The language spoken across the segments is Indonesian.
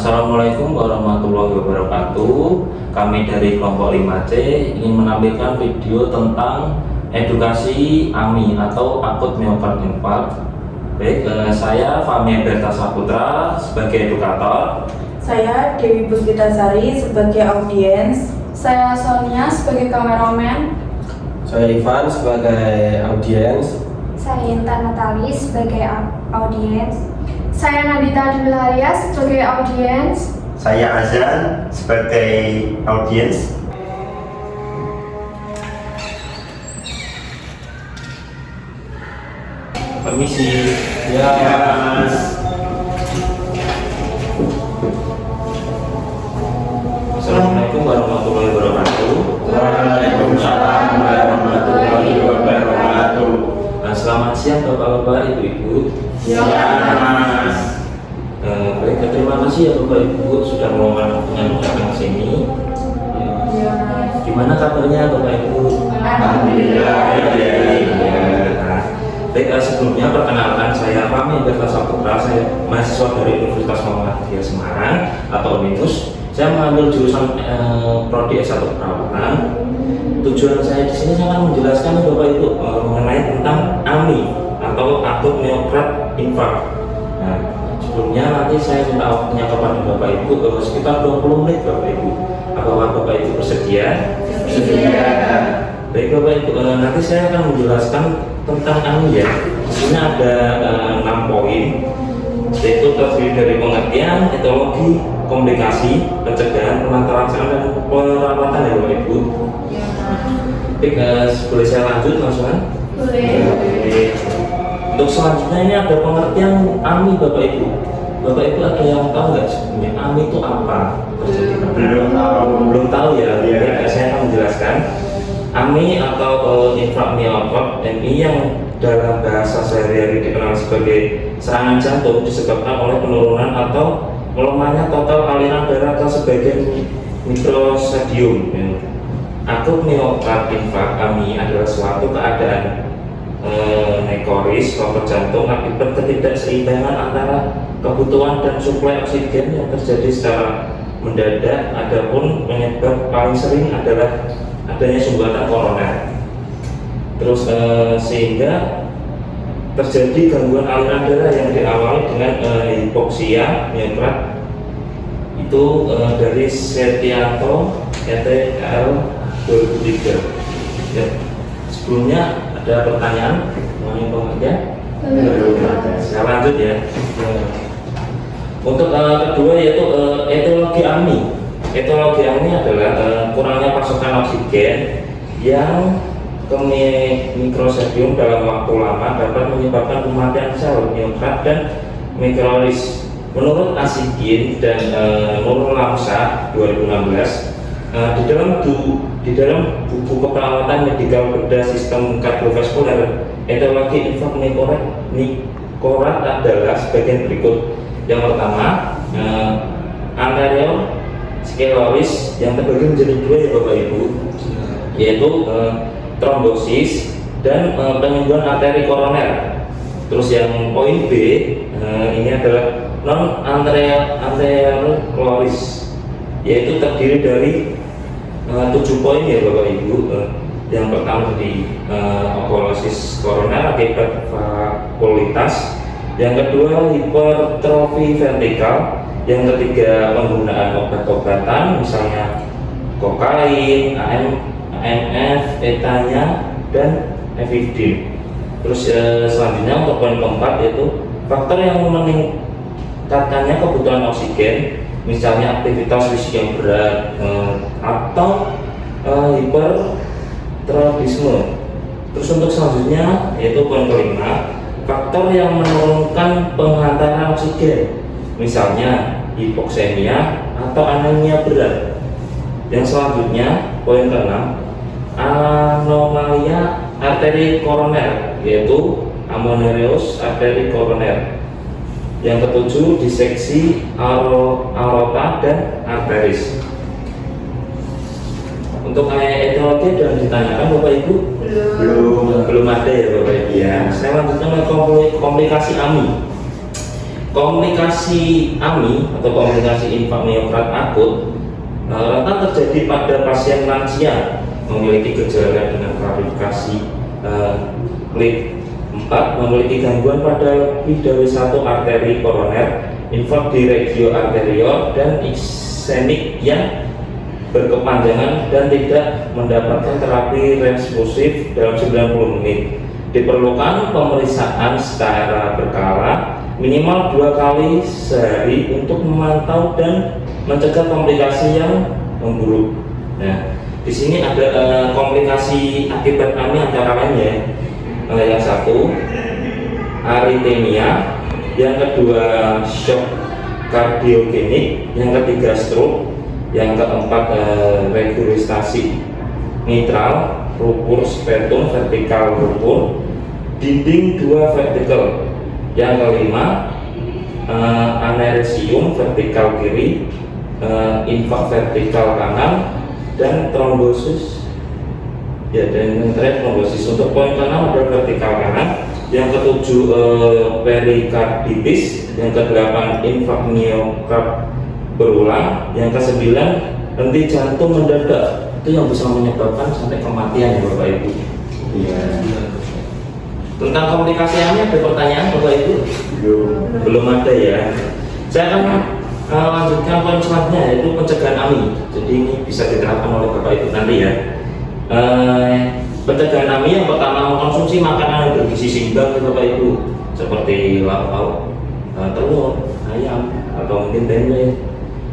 Assalamualaikum warahmatullahi wabarakatuh. Kami dari kelompok 5C ingin menampilkan video tentang edukasi AMI atau akut miokard infark. Baik, saya Fahmi Berta Saputra sebagai edukator. Saya Dewi Puspitasari sebagai audiens. Saya Sonia sebagai kameramen. Saya Ivan sebagai audiens. Saya Intan Natali sebagai audiens. Saya Nadita Dwilaria sebagai audiens. Saya Azan sebagai audiens. Permisi. Ya, Mas. Assalamualaikum warahmatullahi wabarakatuh. Waalaikumsalam warahmatullahi wabarakatuh. Selamat siang Bapak-Bapak, Ibu-Ibu. Ya, Mas. Baik, terima kasih ya Bapak Ibu sudah meluangkan dengan datang ke sini. Gimana kabarnya Bapak Ibu? Alhamdulillah. Baik, sebelumnya perkenalkan saya Fahmi Berta Saputra, saya mahasiswa dari Universitas Muhammadiyah Semarang atau UNINUS. Saya mengambil jurusan Prodi S1 Perawatan. Tujuan saya di sini saya akan menjelaskan Bapak Ibu mengenai tentang AMI atau akut miokard infark. Nah, sebelumnya nanti saya minta waktunya kepada Bapak Ibu sekitar 20 menit Bapak Ibu. Apakah Bapak Ibu bersedia? Bersedia. Baik Bapak Ibu, nanti saya akan menjelaskan tentang AMI ya. Di sini ada 6 poin, yaitu terdiri dari pengertian, etiologi, komunikasi, pencegahan, penanganan dan perawatan ya Bapak Ibu. Baik, boleh saya lanjut langsung? Boleh. Untuk selanjutnya ini ada pengertian AMI Bapak Ibu. Bapak Ibu ada yang tahu nggak sebenarnya AMI itu apa? Belum tahu ya. Baik, saya akan menjelaskan. AMI atau infark miokard (MI) yang dalam bahasa sehari-hari dikenal sebagai serangan jantung disebabkan oleh penurunan atau melemahnya total aliran darah ke sebagian mikrostadium. Akut miokard infark (AMI) adalah suatu keadaan nekrosis kelompok jantung akibat ketidakseimbangan antara kebutuhan dan suplai oksigen yang terjadi secara mendadak. Adapun penyebab paling sering adalah adanya sumbatan koroner. Terus sehingga terjadi gangguan aliran darah yang diawali dengan hipoksia miokard itu dari Setianto et al. 2003. Ya. Sebelumnya ada pertanyaan mengenai pengertian? Saya lanjut ya. Untuk kedua yaitu etiologi AMI. Etiologi AMI adalah kurangnya pasokan oksigen yang ke mikrostadium dalam waktu lama dapat menyebabkan kematian sel miokard dan mikrolisis. Menurut Asigin dan Nur Lamsa 2016, di dalam buku keperawatan medikal bedah sistem kardiovaskuler, etiologi infark miokard adalah sebagian berikut. Yang pertama, anterior sclerosis yang terbagi menjadi dua ya Bapak Ibu, yaitu trombosis dan penyembuhan arteri koroner. Terus yang poin B ini adalah non anterior sclerosis, yaitu terdiri dari 7 poin ya Bapak Ibu. Yang pertama di okolosis koroner akibat vakuolitas, yang kedua hipertrofi ventrikal, yang ketiga penggunaan obat-obatan misalnya kokain, AMF, etanya, dan efidin. Terus selanjutnya untuk poin keempat yaitu faktor yang meningkatkannya kebutuhan oksigen, misalnya aktivitas fisik yang berat atau hipertrofisme. Terus untuk selanjutnya yaitu poin kelima, faktor yang menurunkan pengantaran oksigen, misalnya hipoksemia atau anemia berat. Yang selanjutnya poin keenam, anomalia arteri koroner, yaitu amonereus arteri koroner. Yang ketujuh diseksi aorta dan arteris. Untuk etiologi dan ditanyakan Bapak Ibu? Belum. Belum ada ya Bapak Ibu ya. Saya lanjutkan ke komplikasi AMI. Komplikasi AMI atau komplikasi infak miokard akut rentan terjadi pada pasien lansia memiliki gejala dengan klasifikasi KLIP 4, memiliki gangguan pada lebih dari satu arteri koroner, infak di regio arteriol, dan iskemik yang berkepanjangan dan tidak mendapatkan terapi responsif dalam 90 menit. Diperlukan pemeriksaan secara berkala minimal 2 kali sehari untuk memantau dan mencegah komplikasi yang memburuk. Nah, di sini ada komplikasi akibat AMI antara lainnya yang satu aritmia, yang kedua shock kardiogenik, yang ketiga stroke, yang keempat regurgitasi mitral, ruptur spetum vertikal ruptur, dinding 2 vertikal, yang kelima aneresium vertikal kiri, infak vertikal kanan, dan trombosis. Ya, dan yang terakhir trombosis. Untuk poin ke-6 adalah vertikal kanan, yang ke-7 perikarditis, yang ke-8 infak miokard berulang, yang ke-9 henti jantung mendadak. Itu yang bisa menyebabkan sampai kematian ya Bapak Ibu. Iya. Tentang komplikasi AMI ada pertanyaan Bapak Ibu? Belum ada ya. Saya akan lanjutkan poin selanjutnya, yaitu pencegahan AMI. Jadi ini bisa diterapkan oleh Bapak Ibu nanti ya. Pencegahan AMI yang pertama, mengkonsumsi makanan yang bergizi seimbang Bapak Ibu, seperti lauk, telur, ayam, atau mungkin tempe.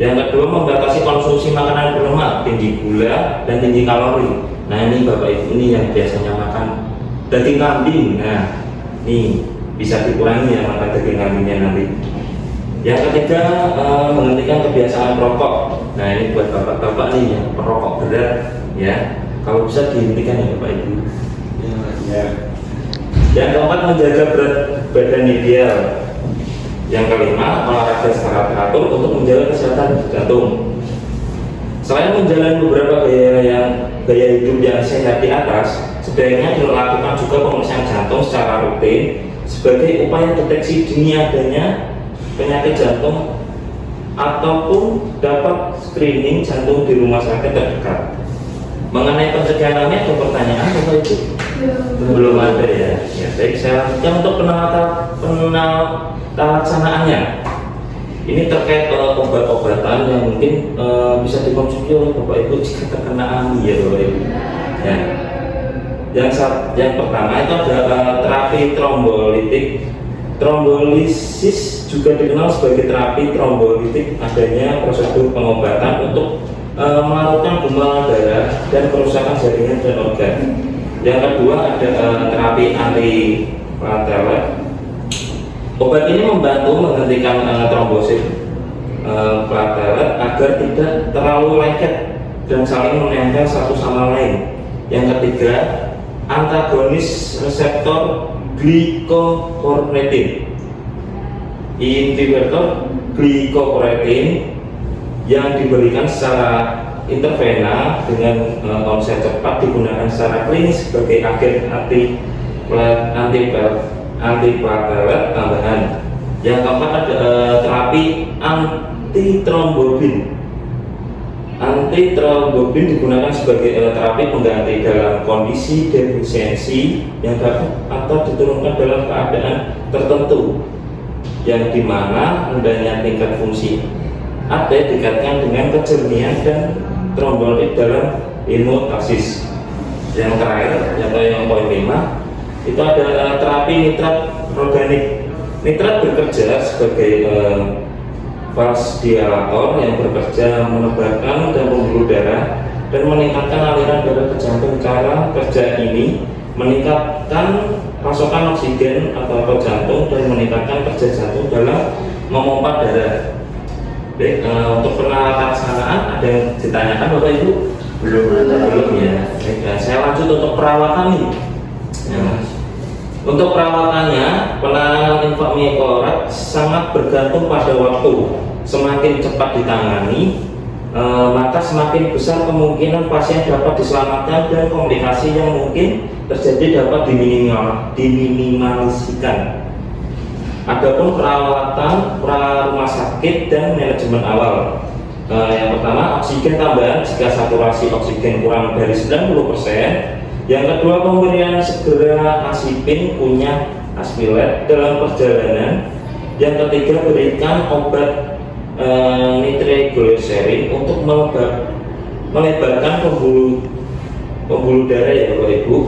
Yang kedua, membatasi konsumsi makanan berlemak, tinggi gula dan tinggi kalori. Nah ini Bapak Ibu ini yang biasanya makan daging kambing. Nah ini bisa dikurangi ya makan daging kambingnya nanti. Yang ketiga, menghentikan kebiasaan merokok. Nah ini buat bapak-bapak nih ya, perokok berat ya, kalau bisa dihentikan ya Bapak Ibu ya. Yang keempat, menjaga berat badan ideal. Yang kelima, olahraga secara teratur untuk menjaga kesehatan jantung. Selain menjalani beberapa gaya hidup yang sehat di atas, sebaiknya dilakukan juga pemeriksaan jantung secara rutin sebagai upaya deteksi dini adanya penyakit jantung ataupun dapat screening jantung di rumah sakit terdekat. Mengenai pencegahan AMI ada pertanyaan Bapak Ibu? Belum ada ya. Ya baik, saya lanjutkan untuk pelaksanaannya. Ini terkait obat-obatan yang mungkin bisa dikonsumsi oleh Bapak Ibu jika terkena AMI ya Bapak Ibu. Ya. Yang pertama itu ada terapi trombolitik. Trombolisis juga dikenal sebagai terapi trombolitik, adanya prosedur pengobatan untuk melarutkan gumpalan darah dan kerusakan jaringan dan organ. Yang kedua ada terapi antiplatelet. Obat ini membantu menghentikan trombosit platelet agar tidak terlalu lengket dan saling menempel satu sama lain. Yang ketiga, antagonis reseptor glycoprotein. Inhibitor glycoprotein yang diberikan secara intravena dengan onset cepat digunakan secara klinis sebagai agen antiplatelet tambahan. Yang keempat ada terapi antitrombobin. Antitrombobin digunakan sebagai terapi pengganti dalam kondisi defisiensi yang dapat atau diturunkan dalam keadaan tertentu, yang dimana rendahnya tingkat fungsi AT dikaitkan dengan kejernihan dan trombolit dalam hemostasis. Yang terakhir, yang poin 5, itu ada terapi nitrat organik. Nitrat bekerja sebagai vasodilator yang bekerja menebarkan dan pembuluh darah dan meningkatkan aliran darah ke jantung. Cara kerja ini meningkatkan pasokan oksigen ke jantung dan meningkatkan kerja jantung dalam memompa darah. Baik, untuk pelaksanaan ada yang ditanyakan Bapak Ibu? Belum ya. Baik, saya lanjut untuk perawatan nih. Ya. Untuk perawatannya, penanganan infak miokard sangat bergantung pada waktu. Semakin cepat ditangani, maka semakin besar kemungkinan pasien dapat diselamatkan dan komplikasi yang mungkin terjadi dapat diminimalisasikan. Adapun perawatan rumah sakit dan manajemen awal. Yang pertama, oksigen tambahan jika saturasi oksigen kurang dari 90%. Yang kedua, pemberian segera asipin punya aspirat dalam perjalanan. Yang ketiga, berikan obat nitroglycerin untuk melebarkan pembuluh darah ya Bapak Ibu.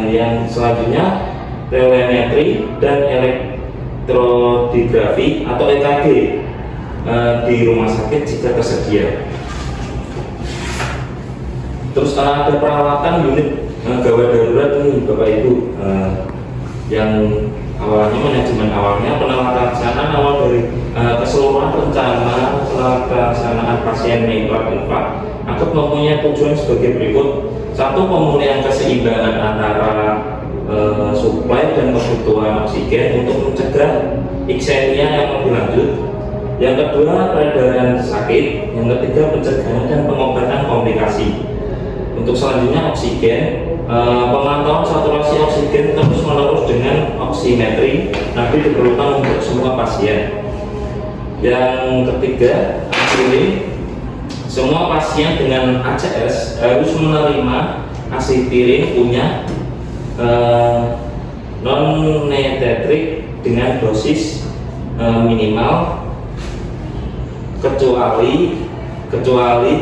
Yang selanjutnya, telemetri dan elektrodiografi atau EKG di rumah sakit jika tersedia. Terus ada perawatan unit gawat darurat nih Bapak Ibu, yang awalnya manajemen awalnya pelaksanaan awal dari keseluruhan rencana pelaksanaan pasien infak akan mempunyai tujuan sebagai berikut. Satu, pemulihan keseimbangan antara suplai dan kebutuhan oksigen untuk mencegah eksemia yang lebih lanjut. Yang kedua, peredaran sakit. Yang ketiga, pencegahan dan pengobatan komplikasi. Untuk selanjutnya, oksigen, pemantauan saturasi oksigen terus menerus dengan oximetri nanti diperlukan untuk semua pasien. Yang ketiga, aspirin. Semua pasien dengan ACS harus menerima aspirin punya non-netetrik dengan dosis minimal kecuali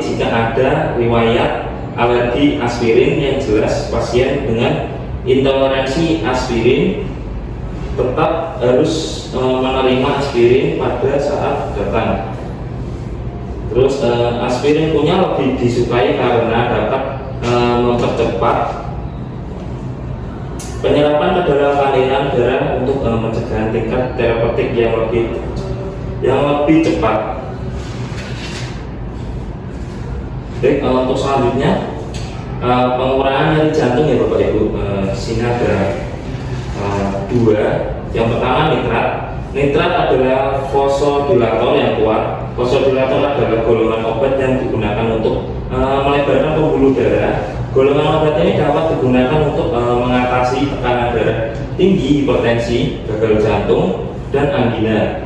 jika ada riwayat alergi aspirin yang jelas. Pasien dengan intoleransi aspirin tetap harus menerima aspirin pada saat datang. Terus aspirin punya lebih disukai karena dapat mempercepat penyerapan ke dalam aliran darah untuk mencegah tingkat terapeutik yang lebih cepat. Baik, untuk selanjutnya pengurangan nyeri jantung ya Bapak Ibu. Sini ada dua. Yang pertama, nitrat. Nitrat adalah vasodilator yang kuat. Vasodilator adalah golongan obat yang digunakan untuk melebarkan pembuluh darah. Golongan obat ini dapat digunakan untuk mengatasi tekanan darah tinggi, hipertensi, gagal jantung, dan angina.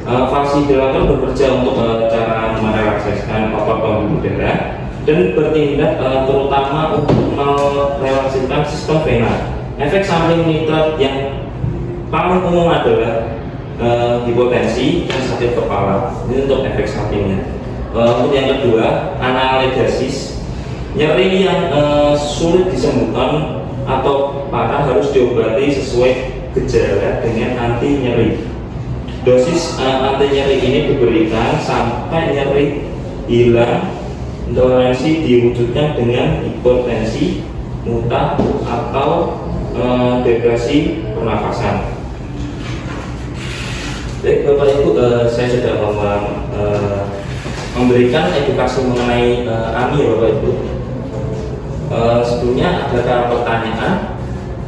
Vasodilator bekerja untuk cara merelaksasikan otot pembuluh darah dan bertindak terutama untuk merelaksasikan sistem vena. Efek samping nitrat yang paling umum adalah hipotensi dan sakit kepala. Ini untuk efek sampingnya. Untuk yang kedua, analgesis. Nyeri yang sulit disembuhkan atau parah harus diobati sesuai gejala dengan anti nyeri. Dosis anti nyeri ini diberikan sampai nyeri hilang. Intoleransi diwujudkan dengan hipotensi, muntah, atau depresi pernafasan. Baik Bapak Ibu, saya sudah memberikan edukasi mengenai AMI ya Bapak Ibu. Sebelumnya ada pertanyaan,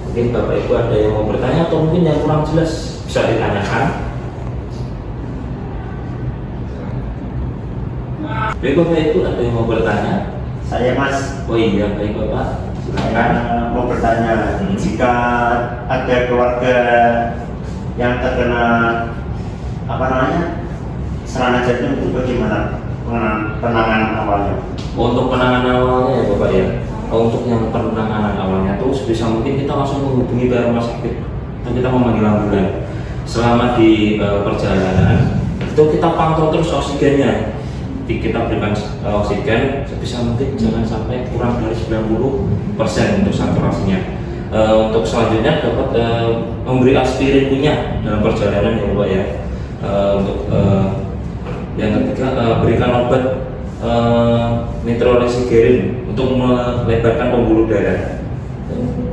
mungkin Bapak Ibu ada yang mau bertanya atau mungkin yang kurang jelas bisa ditanyakan. Baik Bapak Ibu, ada yang mau bertanya? Saya Mas. Oh iya, baik Bapak, silakan. Mau bertanya, jika ada keluarga yang terkena serangan jantung, itu bagaimana penanganan awalnya? Untuk penanganan awalnya ya Bapak ya. Untuk yang penanganan awalnya tuh sebisa mungkin kita langsung menghubungi ke rumah sakit dan kita memanggil ambulan. Selama di perjalanan itu kita pantau terus oksigennya. Kita berikan oksigen sebisa mungkin jangan sampai kurang dari 90% untuk saturasinya. Untuk selanjutnya dapat memberi aspirin punya dalam perjalanan ya Bapak ya. Untuk yang ketiga, berikan obat nitroglycerin untuk melebarkan pembuluh darah.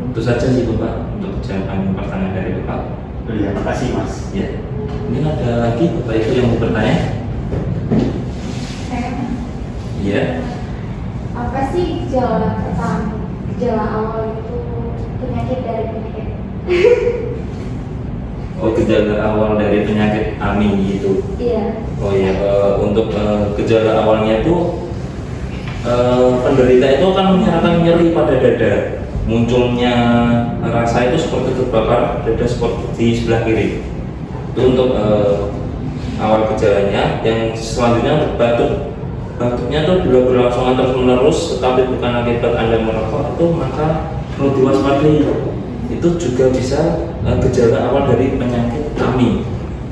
Itu saja sih Bapak untuk jawaban pertanyaan dari Bapak. Ya, makasih Mas. Ya. Mungkin ada lagi Bapak Ibu yang mau bertanya? Iya. Apa sih gejala pertama, gejala awal itu penyakit dari penyakit? Oh, gejala awal dari penyakit AMI gitu. Iya. Oh iya, untuk gejala awalnya itu penderita itu akan menyerahkan nyeri pada dada. munculnya rasa itu seperti terbakar dada seperti di sebelah kiri. Itu untuk awal gejalanya. Yang selanjutnya untuk batuk. Batuknya itu bila berlangsungan terus-menerus tetapi bukan akibat Anda merokok, itu maka perlu diwaspadai. Itu juga bisa gejala awal dari penyakit AMI.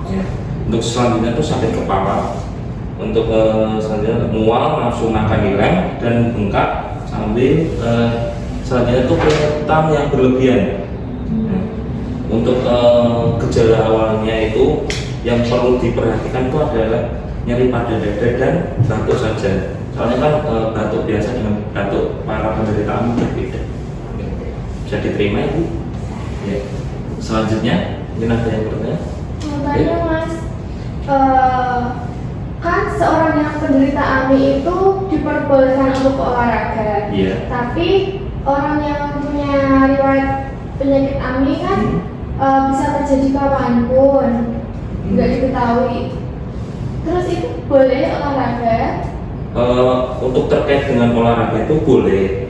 Ya. Untuk selanjutnya itu sakit kepala. Untuk selanjutnya mual, nafsu makan hilang dan bengkak sambil selanjutnya itu keringetan yang berlebihan. Nah, untuk gejala awalnya itu yang perlu diperhatikan itu adalah nyeri pada dada dan batuk saja. Soalnya kan batuk biasa dengan batuk para penderita AMI berbeda. Bisa diterima Ibu? Ya. Selanjutnya, mungkin ada yang bertanya? Tanya Mas, kan seorang yang penderita AMI itu diperbolehkan untuk olahraga. Iya. Tapi orang yang punya riwayat penyakit AMI kan bisa terjadi kapanpun, nggak diketahui. Terus itu boleh olahraga? Untuk terkait dengan olahraga itu boleh,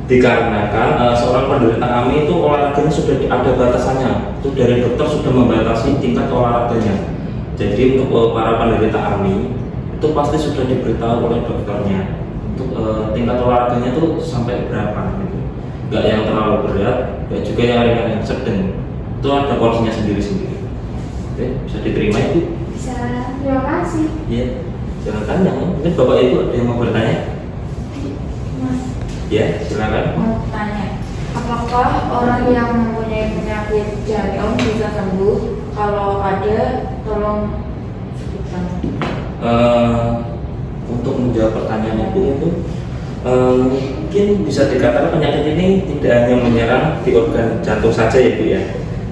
dikarenakan seorang penderita AMI itu olahraganya sudah ada batasannya. Itu dari dokter sudah membatasi tingkat olahraganya. Jadi untuk para penderita AMI itu pasti sudah diberitahu oleh dokternya untuk tingkat olahraganya itu sampai berapa gitu. Nggak yang terlalu berat, nggak juga yang ringan yang sedang. Itu ada porsinya sendiri-sendiri. Oke, bisa diterima Ibu? Bisa, terima kasih. Iya, silakan. Yang mungkin Bapak Ibu ada yang mau bertanya? Mas, Ya, silakan. Mau tanya, apakah orang yang mempunyai penyakit jantung bisa sembuh? Kalau ada, tolong sebutkan. Untuk menjawab pertanyaan Ibu itu mungkin bisa dikatakan penyakit ini tidak hanya menyerang di organ jantung saja ya Bu ya,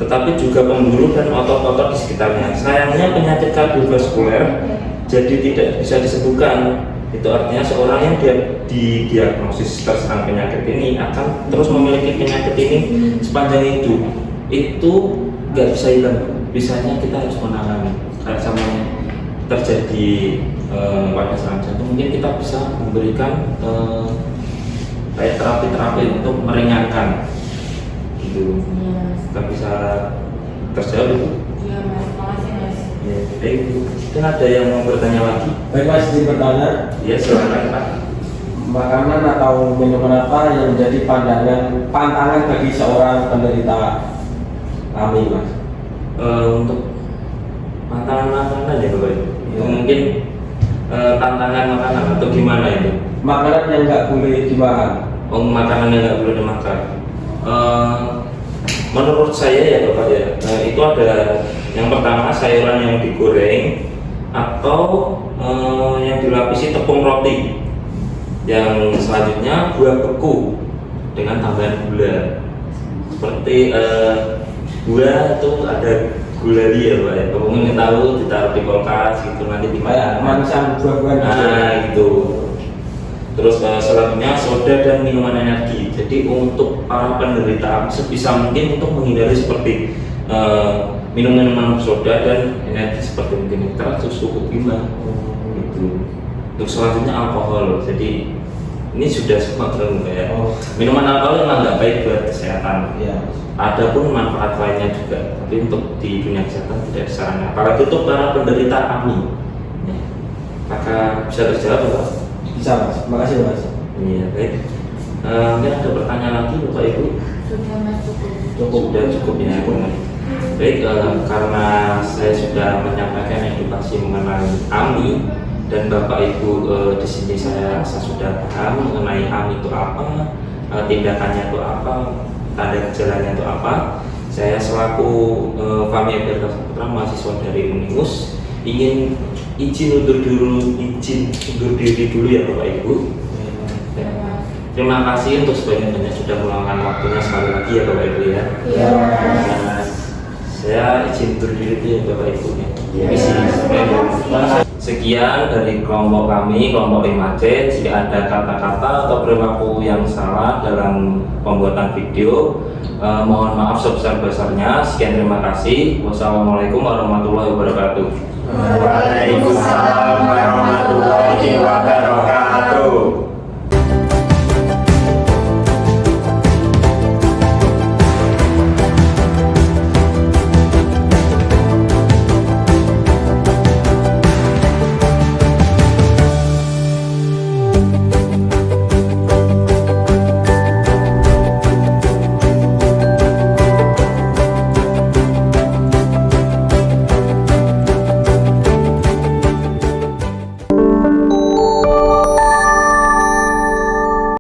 tetapi juga pembuluh dan otot-otot di sekitarnya. Sayangnya penyakit kardiovaskuler jadi tidak bisa disembuhkan. Itu artinya seorang yang didiagnosis terserang penyakit ini akan terus memiliki penyakit ini sepanjang hidup. Itu nggak bisa hilang. Bisanya kita harus menangani. Kayak samanya terjadi pada serangan jantung, mungkin kita bisa memberikan kayak terapi-terapi untuk meringankan gitu. Kita bisa terjawab Ibu? Iya Mas, makasih Mas. Ya, baik Bu. Mungkin ada yang mau bertanya lagi? Baik Mas, izin bertanya, Ya, silakan Pak. makanan atau minuman apa yang menjadi pantangan bagi seorang penderita AMI Mas? Untuk makanan ya Bapak Ibu. Itu mungkin tantangan makanan atau gimana itu? Makanan yang nggak boleh dimakan. Oh, makanan yang nggak boleh dimakan. Menurut saya ya Bapak ya, itu ada yang pertama sayuran yang digoreng atau yang dilapisi tepung roti. Yang selanjutnya buah beku dengan tambahan gula. Seperti buah itu ada gulali ya Pak ya. Kalau ingin tahu ditaruh di kulkas gitu nanti dimakan. Manisan buah-buahan gitu. Nah gitu. Terus selanjutnya soda dan minuman energi. Jadi untuk para penderita sebisa mungkin untuk menghindari seperti minum-minuman soda dan energi seperti mungkin susu kopi gitu. Untuk selanjutnya alkohol. Jadi ini sudah semua terlalu ya. Minuman alkohol memang nggak baik buat kesehatan. Iya. Adapun manfaat lainnya juga, tapi untuk di dunia kesehatan tidak disarankan. Apalagi untuk para penderita AMI. Ya. Maka bisa terjawab Pak? Bisa Mas, makasih Mas. Iya baik. Mungkin ada pertanyaan lagi Bapak Ibu? Sudah Mas, cukup. Sudah cukup ya Bu. Baik, karena saya sudah menyampaikan edukasi mengenai AMI dan Bapak Ibu di sini saya sudah paham mengenai AMI itu apa, tindakannya itu apa, tanda gejalanya itu apa. Saya selaku Fahmi Abdul Saputra, mahasiswa dari Unimus, ingin izin undur diri dulu ya Bapak Ibu. Terima kasih untuk sebanyak-banyak sudah meluangkan waktunya sekali lagi ya Bapak Ibu ya. Iya. Saya izin undur diri dulu ya Bapak Ibu ya. Sekian dari kelompok kami, kelompok 5C. Jika ada kata-kata atau perilaku yang salah dalam pembuatan video, mohon maaf sebesar-besarnya. Sekian, terima kasih. Wassalamualaikum warahmatullahi wabarakatuh. Waalaikumsalam warahmatullahi wabarakatuh.